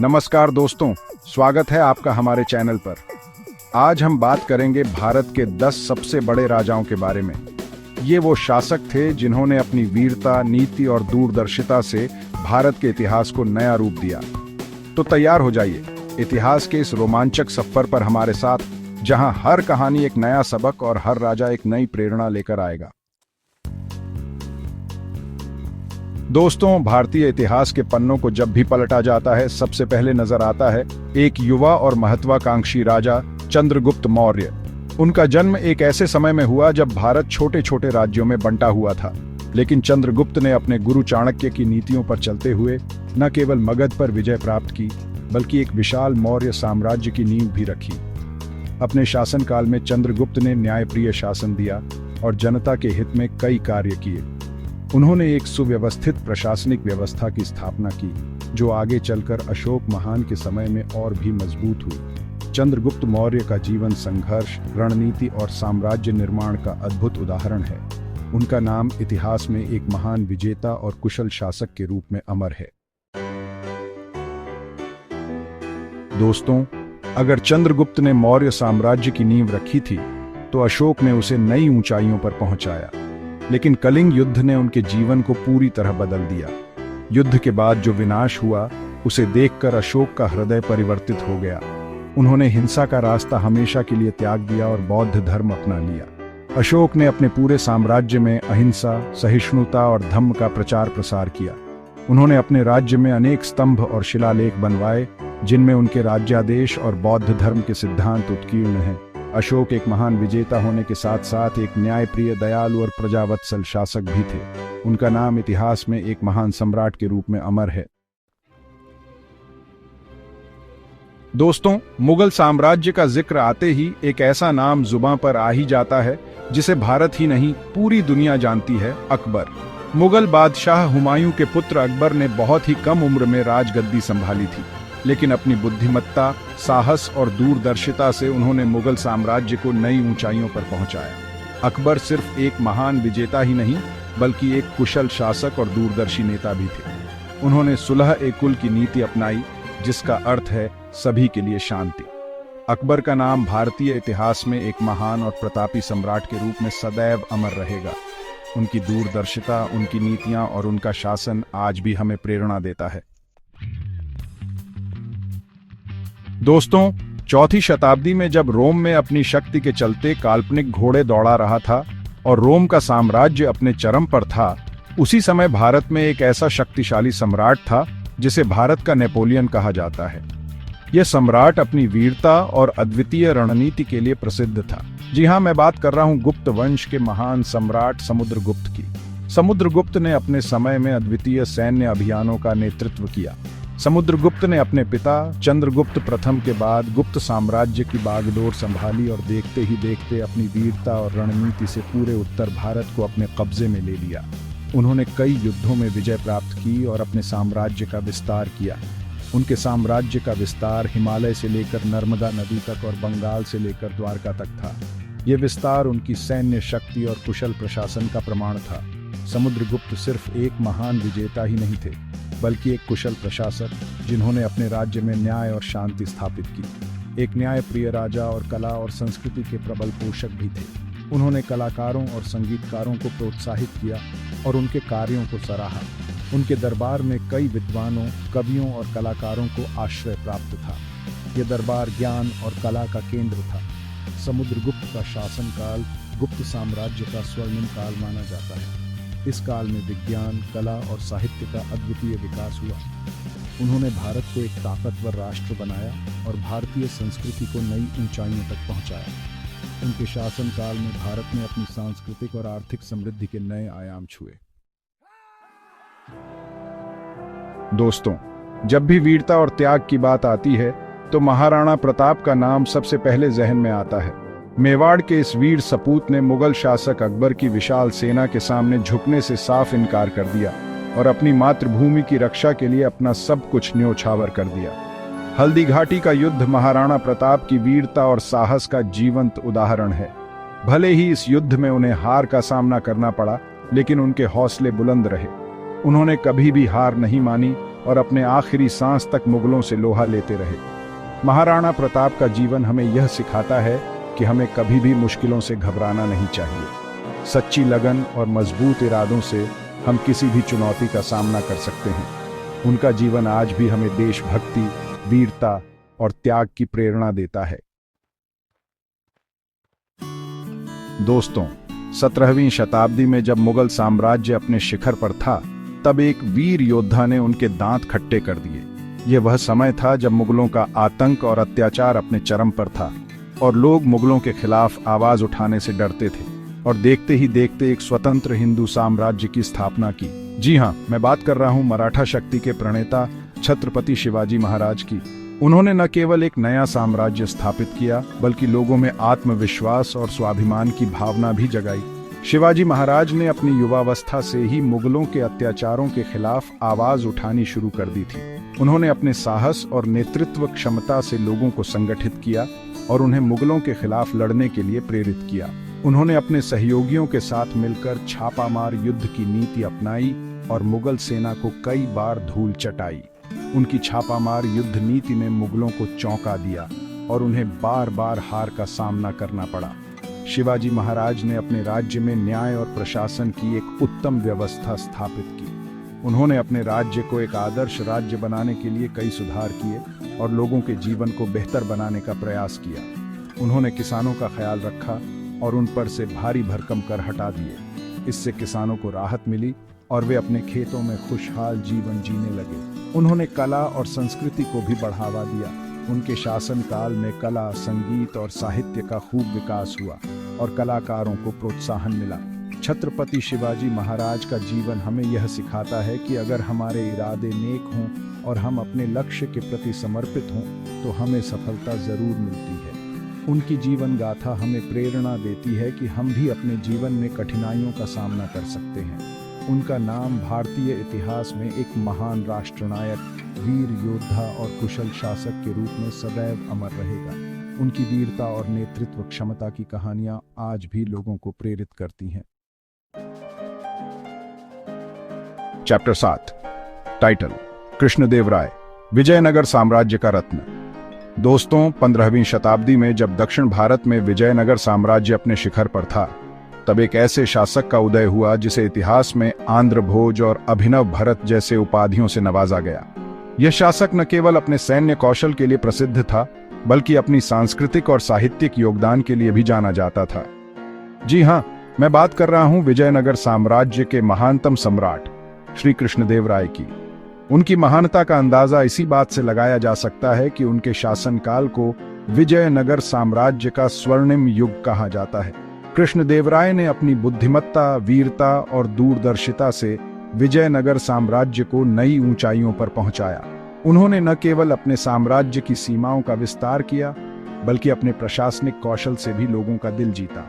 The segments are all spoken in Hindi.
नमस्कार दोस्तों, स्वागत है आपका हमारे चैनल पर। आज हम बात करेंगे भारत के 10 सबसे बड़े राजाओं के बारे में। ये वो शासक थे जिन्होंने अपनी वीरता, नीति और दूरदर्शिता से भारत के इतिहास को नया रूप दिया। तो तैयार हो जाइए इतिहास के इस रोमांचक सफर पर हमारे साथ, जहां हर कहानी एक नया सबक और हर राजा एक नई प्रेरणा लेकर आएगा। दोस्तों, भारतीय इतिहास के पन्नों को जब भी पलटा जाता है, सबसे पहले नजर आता है एक युवा और महत्वाकांक्षी राजा, चंद्रगुप्त मौर्य। उनका जन्म एक ऐसे समय में हुआ जब भारत छोटे छोटे राज्यों में बंटा हुआ था, लेकिन चंद्रगुप्त ने अपने गुरु चाणक्य की नीतियों पर चलते हुए न केवल मगध पर विजय प्राप्त की, बल्कि एक विशाल मौर्य साम्राज्य की नींव भी रखी। अपने शासनकाल में चंद्रगुप्त ने न्यायप्रिय शासन दिया और जनता के हित में कई कार्य किए। उन्होंने एक सुव्यवस्थित प्रशासनिक व्यवस्था की स्थापना की, जो आगे चलकर अशोक महान के समय में और भी मजबूत हुई। चंद्रगुप्त मौर्य का जीवन संघर्ष, रणनीति और साम्राज्य निर्माण का अद्भुत उदाहरण है। उनका नाम इतिहास में एक महान विजेता और कुशल शासक के रूप में अमर है। दोस्तों, अगर चंद्रगुप्त ने मौर्य साम्राज्य की नींव रखी थी, तो अशोक ने उसे नई ऊंचाइयों पर पहुंचाया। लेकिन कलिंग युद्ध ने उनके जीवन को पूरी तरह बदल दिया। युद्ध के बाद जो विनाश हुआ, उसे देखकर अशोक का हृदय परिवर्तित हो गया। उन्होंने हिंसा का रास्ता हमेशा के लिए त्याग दिया और बौद्ध धर्म अपना लिया। अशोक ने अपने पूरे साम्राज्य में अहिंसा, सहिष्णुता और धम्म का प्रचार प्रसार किया। उन्होंने अपने राज्य में अनेक स्तंभ और शिलालेख बनवाए, जिनमें उनके राज्यादेश और बौद्ध धर्म के सिद्धांत उत्कीर्ण हैं। अशोक एक महान विजेता होने के साथ साथ एक न्यायप्रिय, दयालु और प्रजावत्सल शासक भी थे। उनका नाम इतिहास में एक महान सम्राट के रूप में अमर है। दोस्तों, मुगल साम्राज्य का जिक्र आते ही एक ऐसा नाम जुबां पर आ ही जाता है जिसे भारत ही नहीं, पूरी दुनिया जानती है, अकबर। मुगल बादशाह हुमायूं के पुत्र अकबर ने बहुत ही कम उम्र में राजगद्दी संभाली थी, लेकिन अपनी बुद्धिमत्ता, साहस और दूरदर्शिता से उन्होंने मुगल साम्राज्य को नई ऊंचाइयों पर पहुंचाया। अकबर सिर्फ एक महान विजेता ही नहीं, बल्कि एक कुशल शासक और दूरदर्शी नेता भी थे। उन्होंने सुलह-ए-कुल की नीति अपनाई, जिसका अर्थ है सभी के लिए शांति। अकबर का नाम भारतीय इतिहास में एक महान और प्रतापी सम्राट के रूप में सदैव अमर रहेगा। उनकी दूरदर्शिता, उनकी नीतियां और उनका शासन आज भी हमें प्रेरणा देता है। दोस्तों, चौथी शताब्दी में जब रोम में अपनी शक्ति के चलते काल्पनिक घोड़े दौड़ा रहा था और रोम का साम्राज्य अपने चरम पर था, उसी समय भारत में एक ऐसा शक्तिशाली सम्राट था जिसे भारत का नेपोलियन कहा जाता है। यह सम्राट अपनी वीरता और अद्वितीय रणनीति के लिए प्रसिद्ध था। जी हाँ, मैं बात कर रहा हूँ गुप्त वंश के महान सम्राट समुद्रगुप्त की। समुद्रगुप्त ने अपने समय में अद्वितीय सैन्य अभियानों का नेतृत्व किया। समुद्रगुप्त ने अपने पिता चंद्रगुप्त प्रथम के बाद गुप्त साम्राज्य की बागडोर संभाली और देखते ही देखते अपनी वीरता और रणनीति से पूरे उत्तर भारत को अपने कब्जे में ले लिया। उन्होंने कई युद्धों में विजय प्राप्त की और अपने साम्राज्य का विस्तार किया। उनके साम्राज्य का विस्तार हिमालय से लेकर नर्मदा नदी तक और बंगाल से लेकर द्वारका तक था। यह विस्तार उनकी सैन्य शक्ति और कुशल प्रशासन का प्रमाण था। समुद्रगुप्त सिर्फ एक महान विजेता ही नहीं थे, बल्कि एक कुशल प्रशासक, जिन्होंने अपने राज्य में न्याय और शांति स्थापित की। एक न्यायप्रिय राजा और कला और संस्कृति के प्रबल पोषक भी थे। उन्होंने कलाकारों और संगीतकारों को प्रोत्साहित किया और उनके कार्यों को सराहा। उनके दरबार में कई विद्वानों, कवियों और कलाकारों को आश्रय प्राप्त था। यह दरबार ज्ञान और कला का केंद्र था। समुद्रगुप्त का शासनकाल गुप्त साम्राज्य का स्वर्णिम काल माना जाता है। इस काल में विज्ञान, कला और साहित्य का अद्वितीय विकास हुआ। उन्होंने भारत को एक ताकतवर राष्ट्र बनाया और भारतीय संस्कृति को नई ऊंचाइयों तक पहुंचाया। उनके शासनकाल में भारत ने अपनी सांस्कृतिक और आर्थिक समृद्धि के नए आयाम छुए। दोस्तों, जब भी वीरता और त्याग की बात आती है, तो महाराणा प्रताप का नाम सबसे पहले जहन में आता है। मेवाड़ के इस वीर सपूत ने मुगल शासक अकबर की विशाल सेना के सामने झुकने से साफ इनकार कर दिया और अपनी मातृभूमि की रक्षा के लिए अपना सब कुछ न्योछावर कर दिया। हल्दी घाटी का युद्ध महाराणा प्रताप की वीरता और साहस का जीवंत उदाहरण है। भले ही इस युद्ध में उन्हें हार का सामना करना पड़ा, लेकिन उनके हौसले बुलंद रहे। उन्होंने कभी भी हार नहीं मानी और अपने आखिरी सांस तक मुगलों से लोहा लेते रहे। महाराणा प्रताप का जीवन हमें यह सिखाता है कि हमें कभी भी मुश्किलों से घबराना नहीं चाहिए। सच्ची लगन और मजबूत इरादों से हम किसी भी चुनौती का सामना कर सकते हैं। उनका जीवन आज भी हमें देशभक्ति, वीरता और त्याग की प्रेरणा देता है। दोस्तों, 17वीं शताब्दी में जब मुगल साम्राज्य अपने शिखर पर था, तब एक वीर योद्धा ने उनके दांत खट्टे कर दिए। यह वह समय था जब मुगलों का आतंक और अत्याचार अपने चरम पर था और लोग मुगलों के खिलाफ आवाज उठाने से डरते थे और देखते ही देखते एक स्वतंत्र हिंदू साम्राज्य की स्थापना की। जी हाँ, मैं बात कर रहा हूँ मराठा शक्ति के प्रणेता छत्रपति शिवाजी महाराज की। उन्होंने न केवल एक नया साम्राज्य स्थापित किया, बल्कि लोगों में आत्मविश्वास और स्वाभिमान की भावना भी जगाई। शिवाजी महाराज ने अपनी युवावस्था से ही मुगलों के अत्याचारों के खिलाफ आवाज उठानी शुरू कर दी थी। उन्होंने अपने साहस और नेतृत्व क्षमता से लोगों को संगठित किया और उन्हें मुगलों के खिलाफ लड़ने के लिए प्रेरित किया। उन्होंने अपने सहयोगियों के साथ मिलकर छापामार युद्ध की नीति अपनाई और मुगल सेना को कई बार धूल चटाई। उनकी छापामार युद्ध नीति ने मुगलों को चौंका दिया और उन्हें बार बार हार का सामना करना पड़ा। शिवाजी महाराज ने अपने राज्य में न्याय और प्रशासन की एक उत्तम व्यवस्था स्थापित की। उन्होंने अपने राज्य को एक आदर्श राज्य बनाने के लिए कई सुधार किए और लोगों के जीवन को बेहतर बनाने का प्रयास किया। उन्होंने किसानों का ख्याल रखा और उन पर से भारी भरकम कर हटा दिए। इससे किसानों को राहत मिली और वे अपने खेतों में खुशहाल जीवन जीने लगे। उन्होंने कला और संस्कृति को भी बढ़ावा दिया। उनके शासनकाल में कला, संगीत और साहित्य का खूब विकास हुआ और कलाकारों को प्रोत्साहन मिला। छत्रपति शिवाजी महाराज का जीवन हमें यह सिखाता है कि अगर हमारे इरादे नेक हों और हम अपने लक्ष्य के प्रति समर्पित हों, तो हमें सफलता जरूर मिलती है। उनकी जीवन गाथा हमें प्रेरणा देती है कि हम भी अपने जीवन में कठिनाइयों का सामना कर सकते हैं। उनका नाम भारतीय इतिहास में एक महान राष्ट्रनायक, वीर योद्धा और कुशल शासक के रूप में सदैव अमर रहेगा। उनकी वीरता और नेतृत्व क्षमता की कहानियां आज भी लोगों को प्रेरित करती हैं। चैप्टर 7, टाइटल कृष्णदेवराय, विजयनगर साम्राज्य का रत्न। दोस्तों, 15वीं शताब्दी में जब दक्षिण भारत में विजयनगर साम्राज्य अपने शिखर पर था, तब एक ऐसे शासक का उदय हुआ जिसे इतिहास में आंध्र भोज और अभिनव भरत जैसे उपाधियों से नवाजा गया। यह शासक न केवल अपने सैन्य कौशल के लिए प्रसिद्ध था, बल्कि अपनी सांस्कृतिक और साहित्यिक योगदान के लिए भी जाना जाता था। जी हाँ, मैं बात कर रहा हूं विजयनगर साम्राज्य के महानतम सम्राट श्री कृष्णदेवराय की। उनकी महानता का अंदाजा इसी बात से लगाया जा सकता है कि उनके शासनकाल को विजयनगर साम्राज्य का स्वर्णिम युग कहा जाता है। कृष्णदेवराय ने अपनी बुद्धिमत्ता, वीरता और दूरदर्शिता से विजयनगर साम्राज्य को नई ऊंचाइयों पर पहुंचाया। उन्होंने न केवल अपने साम्राज्य की सीमाओं का विस्तार किया, बल्कि अपने प्रशासनिक कौशल से भी लोगों का दिल जीता।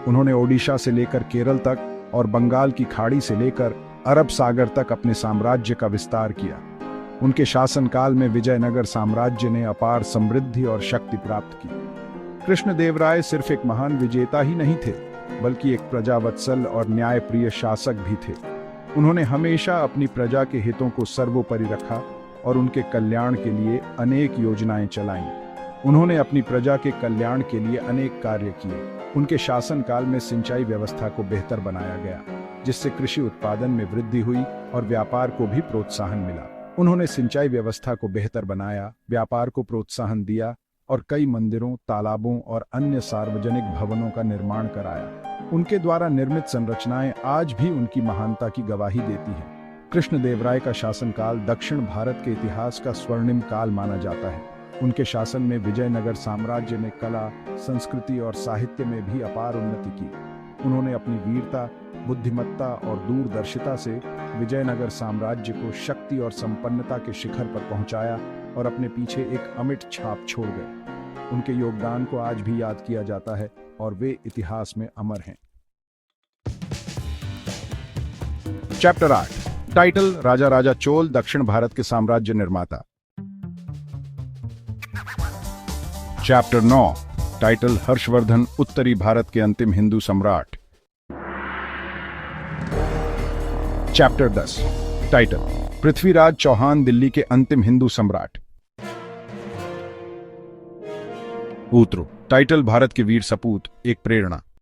उन्होंने ओडिशा से लेकर केरल तक और बंगाल की खाड़ी से लेकर अरब सागर तक अपने साम्राज्य का विस्तार किया। उनके शासनकाल में विजयनगर साम्राज्य ने अपार समृद्धि और शक्ति प्राप्त की। कृष्णदेवराय सिर्फ एक महान विजेता ही नहीं थे, बल्कि एक प्रजावत्सल और न्यायप्रिय शासक भी थे। उन्होंने हमेशा अपनी प्रजा के हितों को सर्वोपरि रखा और उनके कल्याण के लिए अनेक योजनाएं चलाईं। उन्होंने अपनी प्रजा के कल्याण के लिए अनेक कार्य किए। उनके शासनकाल में सिंचाई व्यवस्था को बेहतर बनाया गया, जिससे कृषि उत्पादन में वृद्धि हुई और व्यापार को भी प्रोत्साहन मिला। उन्होंने सिंचाई व्यवस्था को बेहतर बनाया, व्यापार को प्रोत्साहन दिया और कई मंदिरों, तालाबों और अन्य सार्वजनिक भवनों का निर्माण कराया। उनके द्वारा निर्मित संरचनाएं आज भी उनकी महानता की गवाही देती हैं। कृष्णदेवराय का शासनकाल दक्षिण भारत के इतिहास का स्वर्णिम काल माना जाता है। उनके शासन में विजयनगर साम्राज्य ने कला, संस्कृति और साहित्य में भी अपार उन्नति की। उन्होंने अपनी वीरता, बुद्धिमत्ता और दूरदर्शिता से विजयनगर साम्राज्य को शक्ति और संपन्नता के शिखर पर पहुंचाया और अपने पीछे एक अमिट छाप छोड़ गए। उनके योगदान को आज भी याद किया जाता है और वे इतिहास में अमर हैं। चैप्टर 8, टाइटल राजा राजा चोल, दक्षिण भारत के साम्राज्य निर्माता। चैप्टर 9, टाइटल हर्षवर्धन, उत्तरी भारत के अंतिम हिंदू सम्राट। चैप्टर 10, टाइटल पृथ्वीराज चौहान दिल्ली के अंतिम हिंदू सम्राट। उत्तर टाइटल भारत के वीर सपूत, एक प्रेरणा।